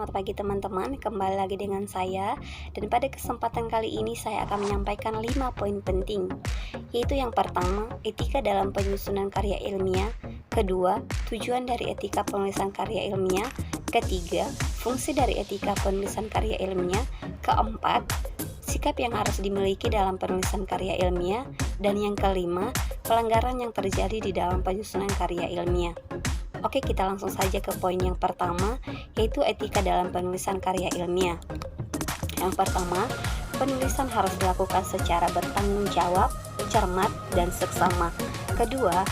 selamat pagi teman-teman. Kembali lagi dengan saya. Dan pada kesempatan kali ini saya akan menyampaikan 5 poin penting. Yaitu yang pertama, etika dalam penyusunan karya ilmiah. Kedua, tujuan dari etika penulisan karya ilmiah. Ketiga, fungsi dari etika penulisan karya ilmiah. Keempat, sikap yang harus dimiliki dalam penulisan karya ilmiah. Dan yang kelima, pelanggaran yang terjadi di dalam penyusunan karya ilmiah. Oke, kita langsung saja ke poin yang pertama, yaitu etika dalam penulisan karya ilmiah. Yang pertama, penulisan harus dilakukan secara bertanggung jawab, cermat, dan seksama. Kedua,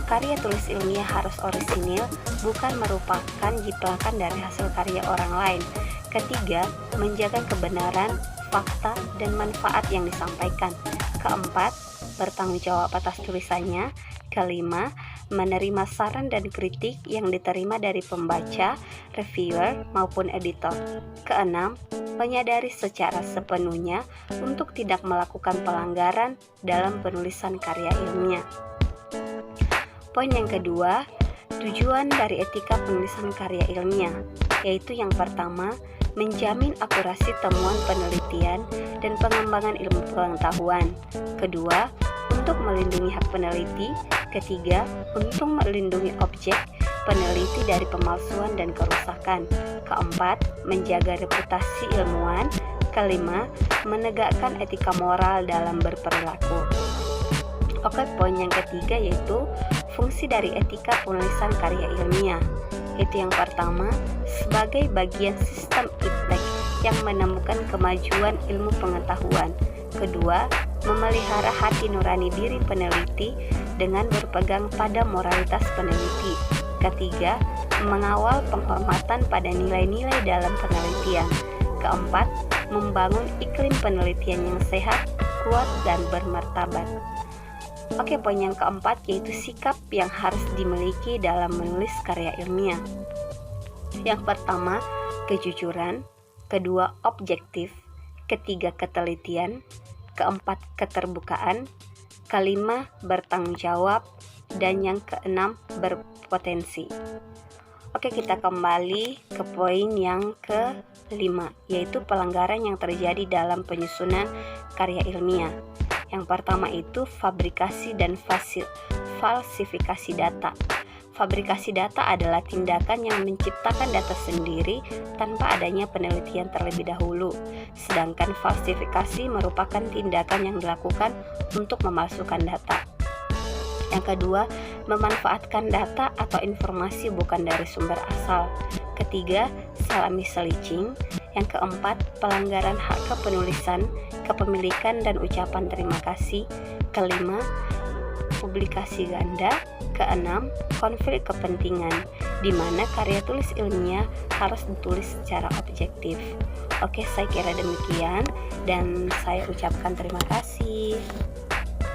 karya tulis ilmiah harus orisinil, bukan merupakan jiplakan dari hasil karya orang lain. Ketiga, menjaga kebenaran, fakta, dan manfaat yang disampaikan. Keempat, bertanggung jawab atas tulisannya. Kelima, menerima saran dan kritik yang diterima dari pembaca, reviewer, maupun editor. Keenam, menyadari secara sepenuhnya untuk tidak melakukan pelanggaran dalam penulisan karya ilmiah. Poin yang kedua, tujuan dari etika penulisan karya ilmiah, yaitu yang pertama, menjamin akurasi temuan penelitian dan pengembangan ilmu pengetahuan. Kedua, untuk melindungi hak peneliti. Ketiga, untuk melindungi objek peneliti dari pemalsuan dan kerusakan. Keempat, menjaga reputasi ilmuwan. Kelima, menegakkan etika moral dalam berperilaku. Oke, poin yang ketiga yaitu fungsi dari etika penulisan karya ilmiah. Itu yang pertama, sebagai bagian sistem iptek yang menemukan kemajuan ilmu pengetahuan. Kedua, memelihara hati nurani diri peneliti dengan berpegang pada moralitas peneliti. Ketiga, mengawal penghormatan pada nilai-nilai dalam penelitian. Keempat, membangun iklim penelitian yang sehat, kuat, dan bermartabat. Oke, poin yang keempat yaitu sikap yang harus dimiliki dalam menulis karya ilmiah. Yang pertama, kejujuran. Kedua, objektif. Ketiga, ketelitian. Keempat, keterbukaan. Kelima, bertanggung jawab. Dan yang keenam, berpotensi. Oke, kita kembali ke poin yang kelima, yaitu pelanggaran yang terjadi dalam penyusunan karya ilmiah. Yang pertama itu fabrikasi dan falsifikasi data. Fabrikasi data adalah tindakan yang menciptakan data sendiri tanpa adanya penelitian terlebih dahulu. Sedangkan falsifikasi merupakan tindakan yang dilakukan untuk memalsukan data. Yang kedua, memanfaatkan data atau informasi bukan dari sumber asal. Ketiga, salami selicing. Yang keempat, pelanggaran hak kepenulisan, kepemilikan, dan ucapan terima kasih. Kelima, publikasi ganda. Keenam, konflik kepentingan, di mana karya tulis ilmiah harus ditulis secara objektif. Oke, saya kira demikian dan saya ucapkan terima kasih.